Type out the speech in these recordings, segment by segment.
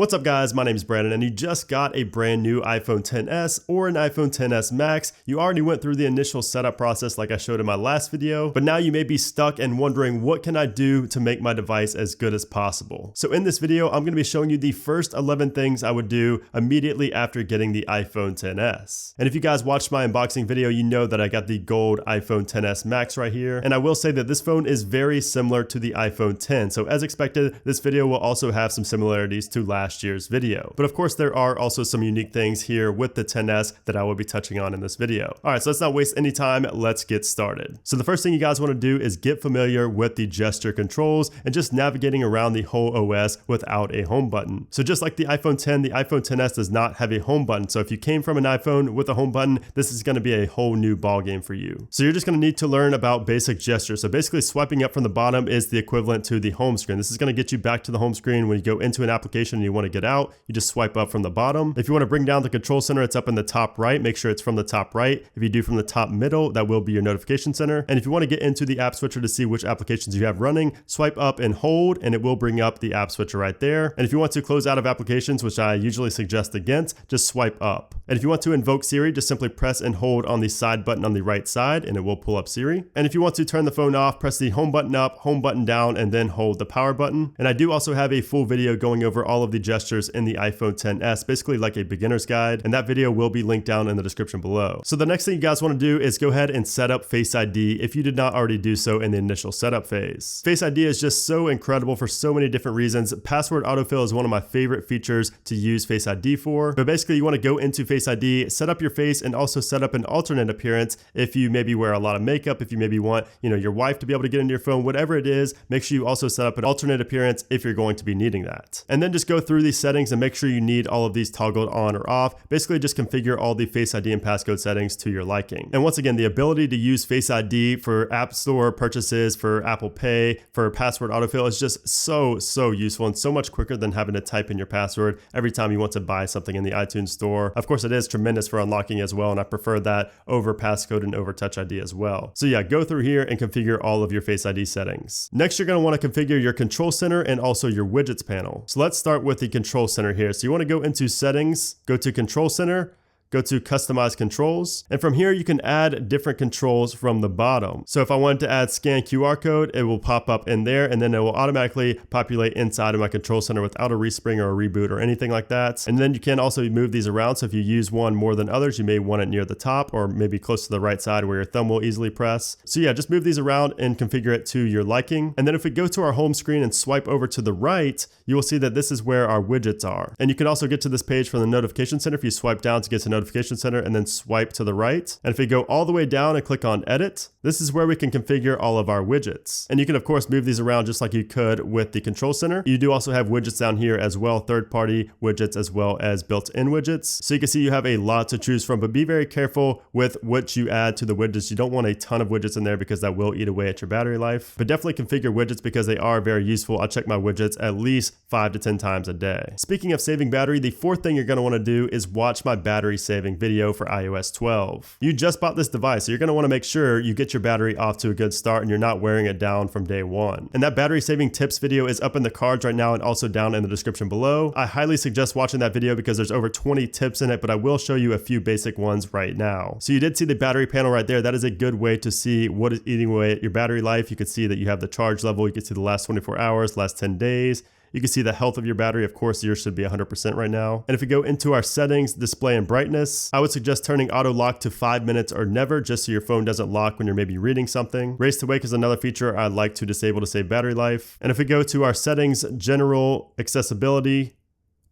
What's up guys, my name is Brandon and you just got a brand new iPhone XS or an iPhone XS Max. You already went through the initial setup process like I showed in my last video, but now you may be stuck and wondering what can I do to make my device as good as possible. So in this video, I'm going to be showing you the first 11 things I would do immediately after getting the iPhone XS. And if you guys watched my unboxing video, you know that I got the gold iPhone XS Max right here. And I will say that this phone is very similar to the iPhone X. So as expected, this video will also have some similarities to last year's video. But of course, there are also some unique things here with the XS that I will be touching on in this video. All right, so let's not waste any time. Let's get started. So the first thing you guys want to do is get familiar with the gesture controls and just navigating around the whole OS without a home button. So just like the iPhone X, the iPhone XS does not have a home button. So if you came from an iPhone with a home button, this is going to be a whole new ball game for you. So you're just going to need to learn about basic gestures. So basically swiping up from the bottom is the equivalent to the home screen. This is going to get you back to the home screen when you go into an application and you want to get out. You just swipe up from the bottom. If you want to bring down the control center, it's up in the top right. Make sure it's from the top right. If you do from the top middle, that will be your notification center. And if you want to get into the app switcher to see which applications you have running, swipe up and hold, and it will bring up the app switcher right there. And if you want to close out of applications, which I usually suggest against, just swipe up. And if you want to invoke Siri, just simply press and hold on the side button on the right side, and it will pull up Siri. And if you want to turn the phone off, press the home button up, home button down, and then hold the power button. And I do also have a full video going over all of the gestures in the iPhone XS, basically like a beginner's guide, and that video will be linked down in the description below. So the next thing you guys want to do is go ahead and set up Face ID if you did not already do so in the initial setup phase. Face ID is just so incredible for so many different reasons. Password autofill is one of my favorite features to use Face ID for, but basically you want to go into Face ID, set up your face, and also set up an alternate appearance if you maybe wear a lot of makeup, if you maybe want, your wife to be able to get into your phone, whatever it is, make sure you also set up an alternate appearance if you're going to be needing that. And then just go through these settings and make sure you need all of these toggled on or off. Basically just configure all the Face ID and passcode settings to your liking. And once again, the ability to use Face ID for App Store purchases, for Apple Pay, for password autofill is just so useful and so much quicker than having to type in your password every time you want to buy something in the iTunes store. Of course, it is tremendous for unlocking as well, and I prefer that over passcode and over Touch ID as well. So yeah, go through here and configure all of your Face ID settings. Next, you're going to want to configure your control center and also your widgets panel. So let's start with the control center here. So you want to go into settings, go to control center, go to customize controls, and from here you can add different controls from the bottom. So if I wanted to add scan QR code, it will pop up in there, and then it will automatically populate inside of my control center without a respring or a reboot or anything like that. And then you can also move these around. So if you use one more than others, you may want it near the top or maybe close to the right side where your thumb will easily press. So yeah, just move these around and configure it to your liking. And then if we go to our home screen and swipe over to the right, you will see that this is where our widgets are. And you can also get to this page from the notification center if you swipe down to get to notification center and then swipe to the right. And if we go all the way down and click on edit, this is where we can configure all of our widgets. And you can of course move these around just like you could with the control center. You do also have widgets down here as well, third-party widgets as well as built-in widgets. So you can see you have a lot to choose from, but be very careful with what you add to the widgets. You don't want a ton of widgets in there because that will eat away at your battery life. But definitely configure widgets because they are very useful. I check my widgets at least 5 to 10 times a day. Speaking of saving battery, the fourth thing you're going to want to do is watch my battery saving video for iOS 12. You just bought this device, so you're going to want to make sure you get your battery off to a good start and you're not wearing it down from day one. And that battery saving tips video is up in the cards right now and also down in the description below. I highly suggest watching that video because there's over 20 tips in it, but I will show you a few basic ones right now. So you did see the battery panel right there. That is a good way to see what is eating away at your battery life. You can see that you have the charge level. You can see the last 24 hours, last 10 days. You can see the health of your battery. Of course, yours should be 100% right now. And if we go into our settings, display and brightness, I would suggest turning auto lock to 5 minutes or never, just so your phone doesn't lock when you're maybe reading something. Race to wake is another feature I like to disable to save battery life. And if we go to our settings, general accessibility,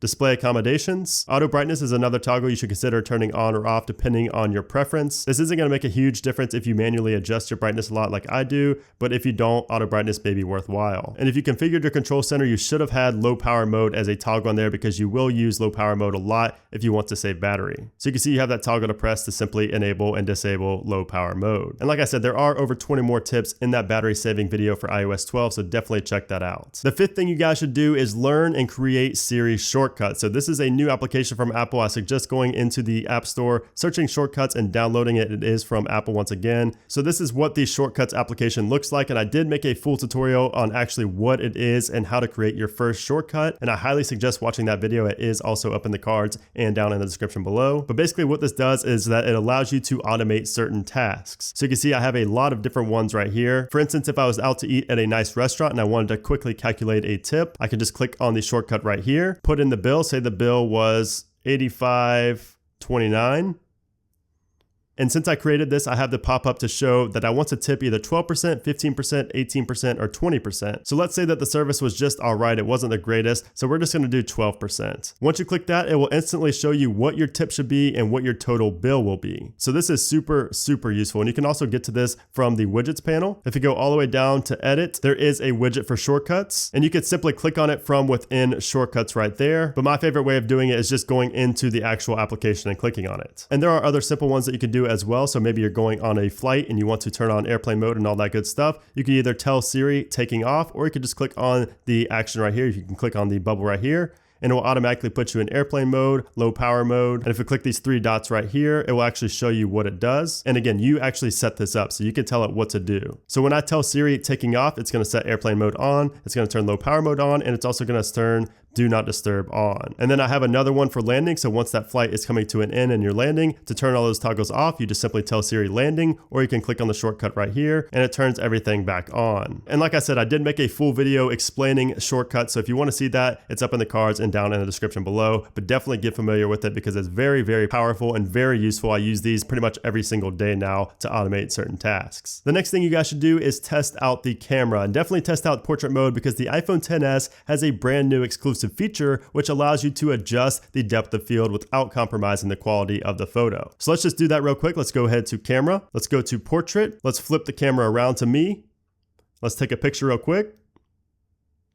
display accommodations. Auto brightness is another toggle you should consider turning on or off depending on your preference. This isn't going to make a huge difference if you manually adjust your brightness a lot like I do, but if you don't, auto brightness may be worthwhile. And if you configured your control center, you should have had low power mode as a toggle on there because you will use low power mode a lot if you want to save battery. So you can see you have that toggle to press to simply enable and disable low power mode. And like I said, there are over 20 more tips in that battery saving video for iOS 12, so definitely check that out. The fifth thing you guys should do is learn and create Siri shortcuts. Shortcuts. So this is a new application from Apple. I suggest going into the App Store, searching Shortcuts and downloading it. It is from Apple once again. So this is what the Shortcuts application looks like, and I did make a full tutorial on actually what it is and how to create your first shortcut, and I highly suggest watching that video. It is also up in the cards and down in the description below. But basically what this does is that it allows you to automate certain tasks. So you can see I have a lot of different ones right here. For instance, if I was out to eat at a nice restaurant and I wanted to quickly calculate a tip, I can just click on the shortcut right here, put in the bill, say the bill was $85.29. And since I created this, I have the pop-up to show that I want to tip either 12%, 15%, 18%, or 20%. So let's say that the service was just all right, it wasn't the greatest, so we're just gonna do 12%. Once you click that, it will instantly show you what your tip should be and what your total bill will be. So this is super, super useful. And you can also get to this from the widgets panel. If you go all the way down to edit, there is a widget for shortcuts, and you can simply click on it from within shortcuts right there. But my favorite way of doing it is just going into the actual application and clicking on it. And there are other simple ones that you can do as well. So maybe you're going on a flight and you want to turn on airplane mode and all that good stuff. You can either tell Siri taking off, or you can just click on the action right here. You can click on the bubble right here, and it will automatically put you in airplane mode, low power mode. And if you click these three dots right here, it will actually show you what it does. And again, you actually set this up, so you can tell it what to do. So when I tell Siri taking off, it's gonna set airplane mode on, it's gonna turn low power mode on, and it's also gonna turn do not disturb on. And then I have another one for landing. So once that flight is coming to an end and you're landing, to turn all those toggles off, you just simply tell Siri landing, or you can click on the shortcut right here and it turns everything back on. And like I said, I did make a full video explaining shortcuts. So if you want to see that, it's up in the cards and down in the description below, but definitely get familiar with it because it's very, very powerful and very useful. I use these pretty much every single day now to automate certain tasks. The next thing you guys should do is test out the camera, and definitely test out portrait mode because the iPhone XS has a brand new exclusive feature which allows you to adjust the depth of field without compromising the quality of the photo. So let's just do that real quick. Let's go ahead to camera. Let's go to portrait. Let's flip the camera around to me. Let's take a picture real quick.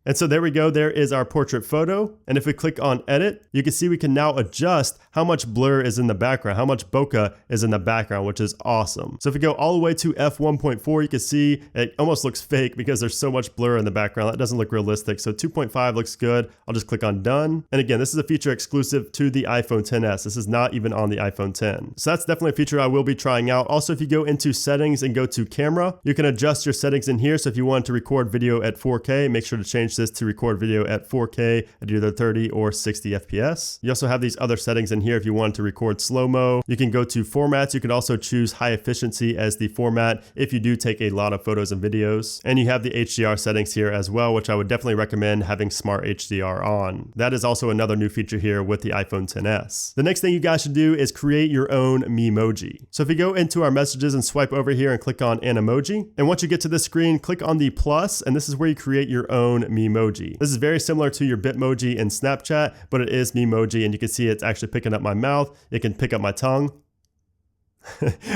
And so there we go, there is our portrait photo. And if we click on edit, you can see we can now adjust how much blur is in the background, how much bokeh is in the background, which is awesome. So if we go all the way to f1.4, you can see it almost looks fake because there's so much blur in the background. That doesn't look realistic. So 2.5 looks good. I'll just click on done. And again, this is a feature exclusive to the iPhone XS. This is not even on the iPhone X. So that's definitely a feature I will be trying out. Also, if you go into settings and go to camera, you can adjust your settings in here. So if you want to record video at 4K, make sure to change this to record video at 4K at either 30 or 60 FPS. You also have these other settings in here if you want to record slow-mo. You can go to formats. You can also choose high efficiency as the format if you do take a lot of photos and videos. And you have the HDR settings here as well, which I would definitely recommend having Smart HDR on. That is also another new feature here with the iPhone XS. The next thing you guys should do is create your own Mii Emoji. So if you go into our messages and swipe over here and click on an emoji, and once you get to this screen, click on the plus, and this is where you create your own Mii Emoji. This is very similar to your Bitmoji in Snapchat, but it is Mii Emoji, and you can see it's actually picking up my mouth. It can pick up my tongue.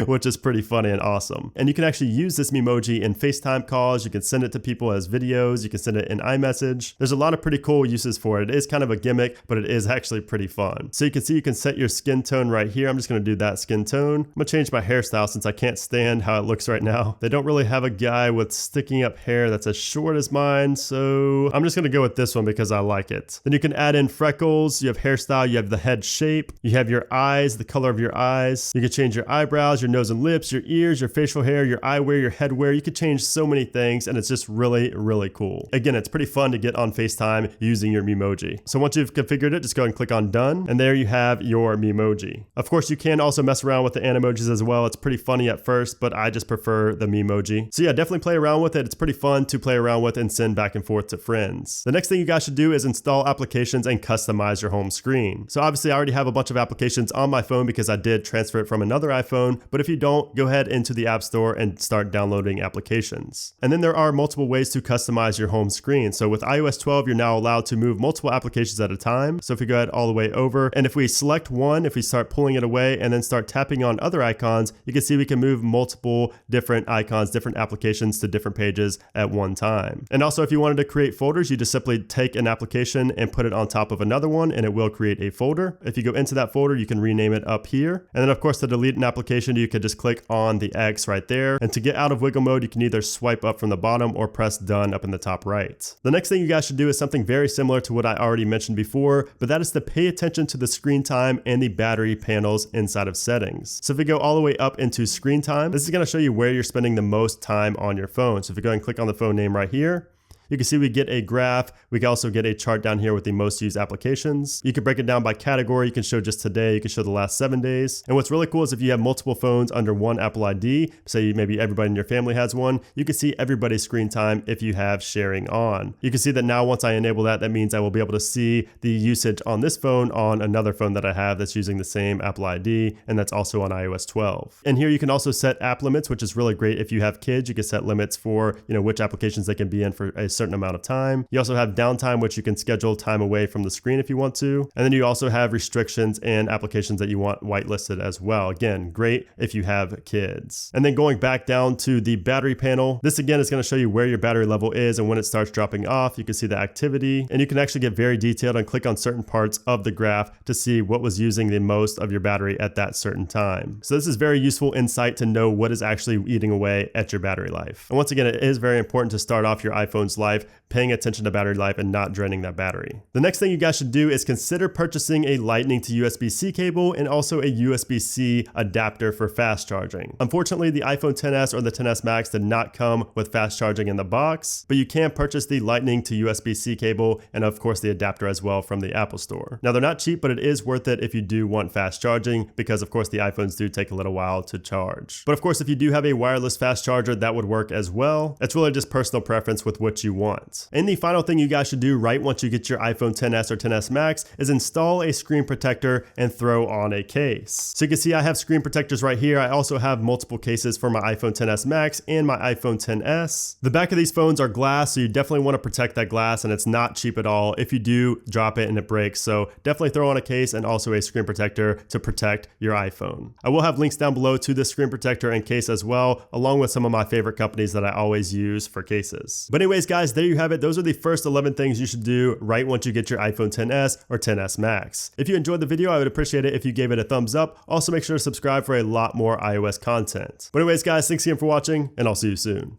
which is pretty funny and awesome. And you can actually use this Mii Emoji in FaceTime calls. You can send it to people as videos. You can send it in iMessage. There's a lot of pretty cool uses for it. It is kind of a gimmick, but it is actually pretty fun. So you can see you can set your skin tone right here. I'm just going to do that skin tone. I'm going to change my hairstyle since I can't stand how it looks right now. They don't really have a guy with sticking up hair that's as short as mine, so I'm just going to go with this one because I like it. Then you can add in freckles. You have hairstyle. You have the head shape. You have your eyes, the color of your eyes. You can change your eyebrows, your nose and lips, your ears, your facial hair, your eyewear, your headwear. You could change so many things, and it's just really, really cool. Again, it's pretty fun to get on FaceTime using your Mii Emoji. So once you've configured it, just go ahead and click on done, and there you have your Mii Emoji. Of course, you can also mess around with the animojis as well. It's pretty funny at first, but I just prefer the Mii Emoji. So yeah, definitely play around with it. It's pretty fun to play around with and send back and forth to friends. The next thing you guys should do is install applications and customize your home screen. So obviously I already have a bunch of applications on my phone because I did transfer it from another iPhone, but if you don't, go ahead into the App Store and start downloading applications. And then there are multiple ways to customize your home screen. So with iOS 12, you're now allowed to move multiple applications at a time. So if we go ahead all the way over, and if we select one, if we start pulling it away and then start tapping on other icons, you can see we can move multiple different icons, different applications to different pages at one time. And also if you wanted to create folders, you just simply take an application and put it on top of another one and it will create a folder. If you go into that folder, you can rename it up here. And then of course to delete an application, application, you could just click on the X right there. And to get out of wiggle mode, you can either swipe up from the bottom or press done up in the top right. The next thing you guys should do is something very similar to what I already mentioned before, but that is to pay attention to the screen time and the battery panels inside of settings. So if we go all the way up into screen time, this is going to show you where you're spending the most time on your phone. So if you go and click on the phone name right here, you can see we get a graph. We can also get a chart down here with the most used applications. You can break it down by category. You can show just today. You can show the last 7 days. And what's really cool is if you have multiple phones under one Apple ID, say maybe everybody in your family has one, you can see everybody's screen time if you have sharing on. You can see that now once I enable that, that means I will be able to see the usage on this phone on another phone that I have that's using the same Apple ID, and that's also on iOS 12. And here you can also set app limits, which is really great if you have kids. You can set limits for, which applications they can be in for a certain amount of time. You also have downtime, which you can schedule time away from the screen if you want to. And then you also have restrictions and applications that you want whitelisted as well. Again, great if you have kids. And then going back down to the battery panel, this again is going to show you where your battery level is and when it starts dropping off. You can see the activity, and you can actually get very detailed and click on certain parts of the graph to see what was using the most of your battery at that certain time. So this is very useful insight to know what is actually eating away at your battery life. And once again, it is very important to start off your iPhone's life paying attention to battery life and not draining that battery. The next thing you guys should do is consider purchasing a Lightning to USB-C cable and also a USB-C adapter for fast charging. Unfortunately, the iPhone XS or the XS Max did not come with fast charging in the box, but you can purchase the Lightning to USB-C cable and of course the adapter as well from the Apple Store. Now they're not cheap, but it is worth it if you do want fast charging because of course the iPhones do take a little while to charge. But of course, if you do have a wireless fast charger, that would work as well. It's really just personal preference with what you want. And the final thing you guys should do right once you get your iPhone XS or XS Max is install a screen protector and throw on a case. So you can see I have screen protectors right here. I also have multiple cases for my iPhone XS Max and my iPhone XS. The back of these phones are glass, so you definitely want to protect that glass, and it's not cheap at all if you do drop it and it breaks. So definitely throw on a case and also a screen protector to protect your iPhone. I will have links down below to this screen protector and case as well, along with some of my favorite companies that I always use for cases. But anyways, guys, there you have it. Those are the first 11 things you should do right once you get your iPhone XS or XS Max. If you enjoyed the video, I would appreciate it if you gave it a thumbs up. Also, make sure to subscribe for a lot more iOS content. But anyways, guys, thanks again for watching, and I'll see you soon.